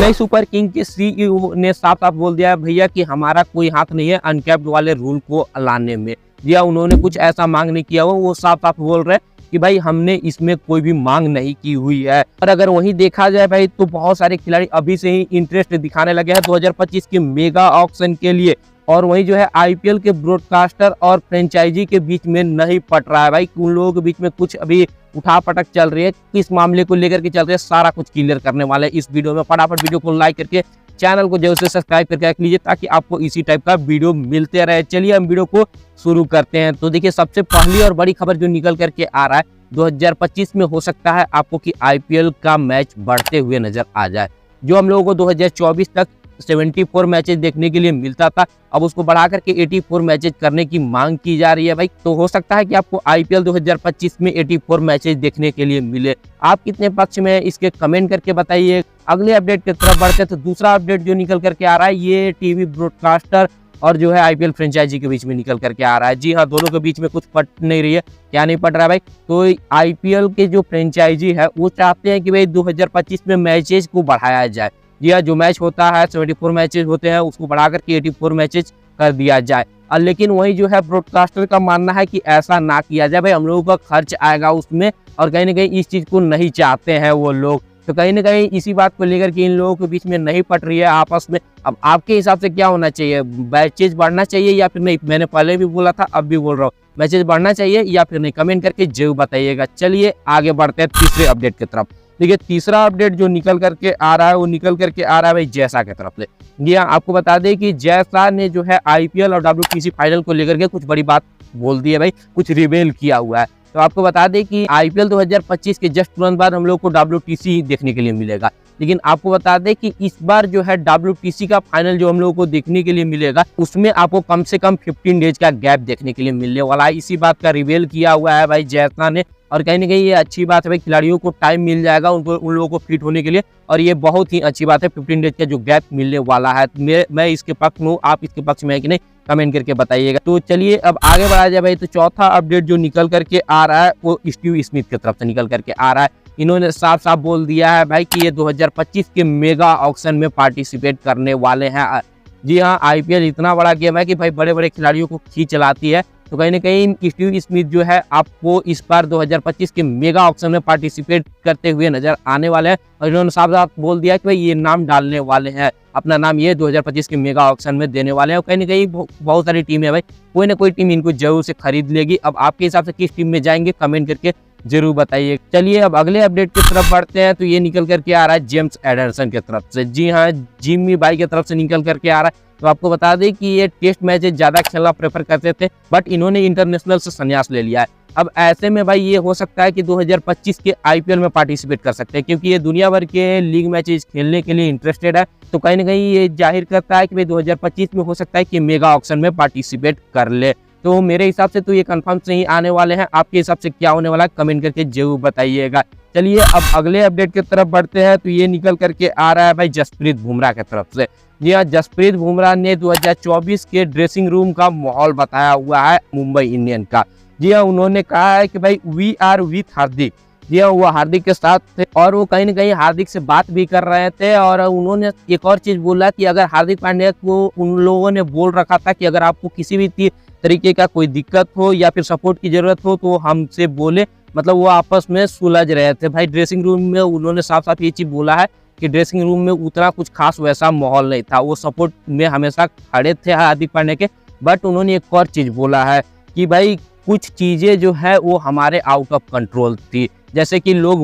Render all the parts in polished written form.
Chennai super king के CEO ने साफ साफ बोल दिया है भैया कि हमारा कोई हाथ नहीं है अनकैप्ड वाले रूल को लाने में। या उन्होंने कुछ ऐसा मांग नहीं किया वो साफ साफ बोल रहे हैं कि भाई हमने इसमें कोई भी मांग नहीं की हुई है। और अगर वहीं देखा जाए भाई तो बहुत सारे खिलाड़ी अभी से ही इंटरेस्ट दिखाने लगे हैं 2025 के मेगा ऑक्शन के लिए। और वहीं जो है आईपीएल के ब्रॉडकास्टर और फ्रेंचाइजी के बीच में नहीं पट रहा है भाई, उन लोगों के बीच में कुछ अभी उठापटक चल रही है। किस मामले को लेकर के चल रही है सारा कुछ क्लियर करने वाले इस वीडियो में। फटाफट वीडियो को लाइक करके चैनल को जरूर से सब्सक्राइब करके रख लीजिए ताकि आपको इसी टाइप का वीडियो मिलते रहे। चलिए हम वीडियो को शुरू करते हैं। तो देखिए सबसे पहली और बड़ी खबर जो निकल करके आ रहा है 2025 में हो सकता है आपको कि आईपीएल का मैच बढ़ते हुए नजर आ जाए। जो हम लोगों को 2024 तक 74 मैचेस देखने के लिए मिलता था, अब उसको बढ़ा करके 84 मैचेस करने की मांग की जा रही है भाई। तो हो सकता है कि आपको आईपीएल 2025 में 84 मैचेस देखने के लिए मिले। आप कितने पक्ष में इसके कमेंट करके बताइए। अगले अपडेट की तरफ बढ़ते हैं तो दूसरा अपडेट जो निकल करके आ रहा है ये टीवी ब्रॉडकास्टर और जो है आईपीएल फ्रेंचाइजी के बीच में निकल करके आ रहा है। जी हाँ, दोनों के बीच में कुछ पट नहीं रही है। क्या नहीं पट रहा है भाई? तो आईपीएल के जो फ्रेंचाइजी है वो चाहते हैं कि भाई 2025 में मैचेस को बढ़ाया जाए। जी हाँ, जो मैच होता है 74 मैचेस होते हैं उसको बढ़ाकर के 84 मैचेस कर दिया जाए। लेकिन वही जो है ब्रॉडकास्टर का मानना है कि ऐसा ना किया जाए भाई, हम लोगों का खर्च आएगा उसमें और कहीं ना कहीं इस चीज़ को नहीं चाहते हैं वो लोग। तो कहीं ना कहीं इसी बात को लेकर के इन लोगों के बीच में नहीं पट रही है आपस में। अब आपके हिसाब से क्या होना चाहिए, मैचेस बढ़ना चाहिए या फिर नहीं? मैंने पहले भी बोला था अब भी बोल रहा हूँ, मैचेस बढ़ना चाहिए या फिर नहीं, कमेंट करके जरूर बताइएगा। चलिए आगे बढ़ते हैं तीसरे अपडेट की तरफ। देखिए तीसरा अपडेट जो निकल करके आ रहा है वो निकल करके आ रहा है भाई जैसा की तरफ से। जी हाँ, आपको बता दें कि जैसा ने जो है आईपीएल और डब्ल्यूटीसी फाइनल को लेकर के कुछ बड़ी बात बोल दी है भाई, कुछ रिवेल किया हुआ है। तो आपको बता दें कि आईपीएल 2025 के जस्ट तुरंत बाद हम लोग को डब्ल्यूटीसी देखने के लिए मिलेगा। लेकिन आपको बता दें कि इस बार जो है डब्ल्यूटीसी का फाइनल जो हम लोगों को देखने के लिए मिलेगा उसमें आपको कम से कम 15 डेज का गैप देखने के लिए मिलने वाला है। इसी बात का रिवेल किया हुआ है भाई जैसा ने। और कहीं ना कहीं ये अच्छी बात है भाई, खिलाड़ियों को टाइम मिल जाएगा उन लोगों को फिट होने के लिए और ये बहुत ही अच्छी बात है। 15 डेज का जो गैप मिलने वाला है मैं इसके पक्ष में हूँ, आप इसके पक्ष में है कि नहीं कमेंट करके बताइएगा। तो चलिए अब आगे बढ़ा जाए भाई। तो चौथा अपडेट जो निकल करके आ रहा है वो स्टीव स्मिथ की तरफ से निकल करके आ रहा है। इन्होंने साफ साफ बोल दिया है भाई कि ये 2025 के मेगा ऑक्शन में पार्टिसिपेट करने वाले हैं। जी हाँ, आईपीएल इतना बड़ा गेम है कि भाई बड़े बड़े खिलाड़ियों को खींच लाती है। तो कहीं ना कहीं स्टीव स्मिथ जो है आपको इस बार 2025 के मेगा ऑक्शन में पार्टिसिपेट करते हुए नजर आने वाले हैं। और इन्होंने साफ साफ बोल दिया कि भाई ये नाम डालने वाले हैं, अपना नाम ये 2025 के मेगा ऑक्शन में देने वाले हैं। कहीं ना कहीं बहुत सारी टीम है भाई, कोई ना कोई टीम इनको जरूर से खरीद लेगी। अब आपके हिसाब से किस टीम में जाएंगे कमेंट करके जरूर बताइए। चलिए अब अगले अपडेट की तरफ बढ़ते हैं। तो ये निकल करके आ रहा है जेम्स एडरसन की तरफ से। जी हाँ, जिम्मी भाई की तरफ से निकल करके आ रहा है। तो आपको बता दें कि ये टेस्ट मैचेस ज्यादा खेलना प्रेफर करते थे बट इन्होंने इंटरनेशनल से संन्यास ले लिया है। अब ऐसे में भाई ये हो सकता है कि 2025 के आईपीएल में पार्टिसिपेट कर सकते हैं क्योंकि ये दुनिया भर के लीग मैचेस खेलने के लिए इंटरेस्टेड है। तो कहीं ना कहीं ये जाहिर करता है कि भाई 2025 में हो सकता है कि मेगा ऑक्शन में पार्टिसिपेट कर ले। तो मेरे हिसाब से तो ये कंफर्म से ही आने वाले हैं। आपके हिसाब से क्या होने वाला है कमेंट करके जरूर बताइएगा। चलिए अब अगले अपडेट की तरफ बढ़ते हैं। तो ये निकल करके आ रहा है भाई जसप्रीत बुमराह की तरफ से। जी हाँ, जसप्रीत बुमराह ने 2024 के ड्रेसिंग रूम का माहौल बताया हुआ है मुंबई इंडियन का। जी हाँ, उन्होंने कहा है कि भाई वी आर विथ हार्दिक। जी हाँ, वो हार्दिक के साथ थे और वो कहीं ना कहीं हार्दिक से बात भी कर रहे थे। और उन्होंने एक और चीज बोला कि अगर हार्दिक पांड्या को उन लोगों ने बोल रखा था कि अगर आपको किसी भी तरीके का कोई दिक्कत हो या फिर सपोर्ट की जरूरत हो तो हमसे बोले। मतलब वो आपस में सुलझ रहे थे भाई ड्रेसिंग रूम में। उन्होंने साफ साफ ये चीज बोला है कि ड्रेसिंग रूम में उतना कुछ खास वैसा माहौल नहीं था, वो सपोर्ट में हमेशा खड़े थे हार्दिक पांड्या के। बट उन्होंने एक और चीज बोला है कि भाई कुछ चीजें जो है वो हमारे आउट ऑफ कंट्रोल थी, जैसे कि लोग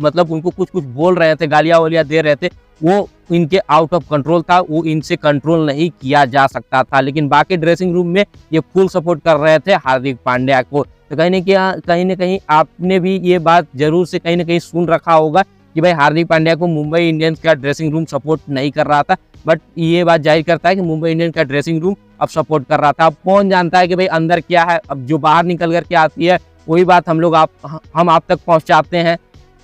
मतलब उनको कुछ कुछ बोल रहे थे, गालियां वालियां दे रहे थे, वो इनके आउट ऑफ कंट्रोल था, वो इनसे कंट्रोल नहीं किया जा सकता था। लेकिन बाकी ड्रेसिंग रूम में ये फुल सपोर्ट कर रहे थे हार्दिक पांड्या को। तो कहीं ना कहीं आपने भी ये बात जरूर से कहीं ना कहीं सुन रखा होगा कि भाई हार्दिक पांड्या को मुंबई इंडियंस का ड्रेसिंग रूम सपोर्ट नहीं कर रहा था। बट ये बात जाहिर करता है कि मुंबई इंडियंस का ड्रेसिंग रूम अब सपोर्ट कर रहा था। अब कौन जानता है कि भाई अंदर क्या है, अब जो बाहर निकल करके आती है वही बात हम आप तक पहुंचाते हैं।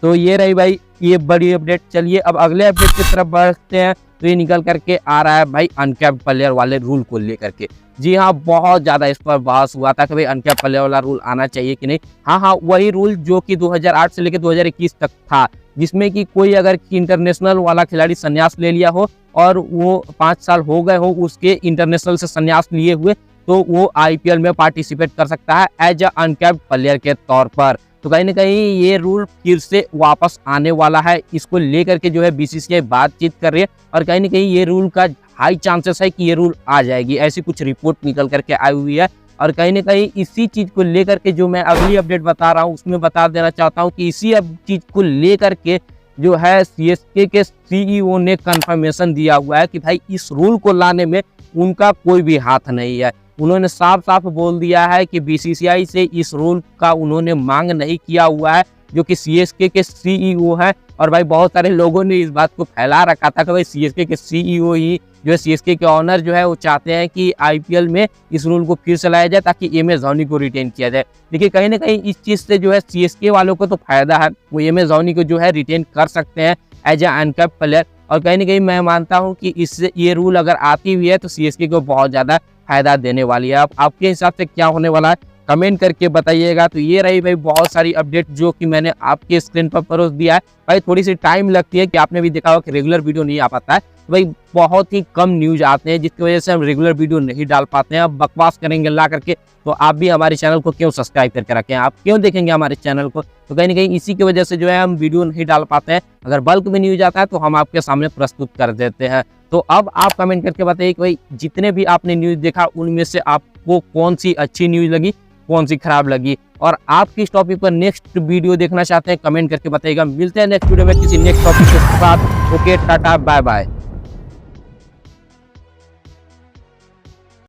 तो ये रही भाई ये बड़ी अपडेट। चलिए अब अगले अपडेट की तरफ बढ़ते हैं। तो ये निकल करके आ रहा है भाई अनकैप्ड प्लेयर वाले रूल को लेकर के। जी हाँ, बहुत ज़्यादा इस पर बहस हुआ था कि भाई अनकैप्ड प्लेयर वाला रूल आना चाहिए कि नहीं। हाँ, वही रूल जो कि 2008 से लेकर 2021 तक था, जिसमें कि कोई अगर इंटरनेशनल वाला खिलाड़ी संन्यास ले लिया हो और वो 5 साल हो गए हो उसके इंटरनेशनल से संन्यास लिए हुए, तो वो IPL में पार्टिसिपेट कर सकता है एज अ अनकैप्ड प्लेयर के तौर पर। तो कहीं ना कहीं ये रूल फिर से वापस आने वाला है, इसको लेकर के जो है BCCI बातचीत कर रही है और कहीं ना कहीं ये रूल का हाई चांसेस है कि ये रूल आ जाएगी, ऐसी कुछ रिपोर्ट निकल करके आई हुई है। और कहीं ना कहीं इसी चीज़ को लेकर के जो मैं अगली अपडेट बता रहा हूँ उसमें बता देना चाहता हूँ कि इसी चीज़ को लेकर के जो है CSK के CEO ने कंफर्मेशन दिया हुआ है कि भाई इस रूल को लाने में उनका कोई भी हाथ नहीं है। उन्होंने साफ साफ बोल दिया है कि BCCI से इस रूल का उन्होंने मांग नहीं किया हुआ है, जो कि CSK के CEO है। और भाई बहुत सारे लोगों ने इस बात को फैला रखा था कि भाई CSK के CEO ही जो है CSK के ऑनर जो है वो चाहते हैं कि IPL में इस रूल को फिर से लाया जाए ताकि MS धोनी को रिटेन किया जाए। देखिए कहीं ना कहीं इस चीज़ से जो है CSK वालों को तो फायदा है, वो MS धोनी को जो है रिटेन कर सकते हैं एज ए अनकैप्ड प्लेयर। और कहीं ना कहीं मैं मानता हूँ कि इससे ये रूल अगर आती हुई है तो CSK को बहुत ज़्यादा फायदा देने वाली है। अब आपके हिसाब से क्या होने वाला है कमेंट करके बताइएगा। तो ये रही भाई बहुत सारी अपडेट जो कि मैंने आपके स्क्रीन पर परोस दिया है। भाई थोड़ी सी टाइम लगती है कि आपने भी देखा होगा कि रेगुलर वीडियो नहीं आ पाता है, तो भाई बहुत ही कम न्यूज आते हैं जिसकी वजह से हम रेगुलर वीडियो नहीं डाल पाते हैं। अब बकवास करेंगे ला करके, तो आप भी हमारे चैनल को क्यों सब्सक्राइब करके रखें, आप क्यों देखेंगे हमारे चैनल को। तो कहीं ना कहीं इसी की वजह से जो है हम वीडियो नहीं डाल पाते हैं। अगर बल्क में न्यूज आता है तो हम आपके सामने प्रस्तुत कर देते हैं। तो अब आप कमेंट करके बताइए कि भाई जितने भी आपने न्यूज देखा उनमें से आपको कौन सी अच्छी न्यूज लगी, कौन सी खराब लगी, और आप किस टॉपिक पर नेक्स्ट वीडियो देखना चाहते हैं कमेंट करके बताइएगा। मिलते हैं नेक्स्ट वीडियो में किसी नेक्स्ट टॉपिक के साथ। Okay, tata, bye bye.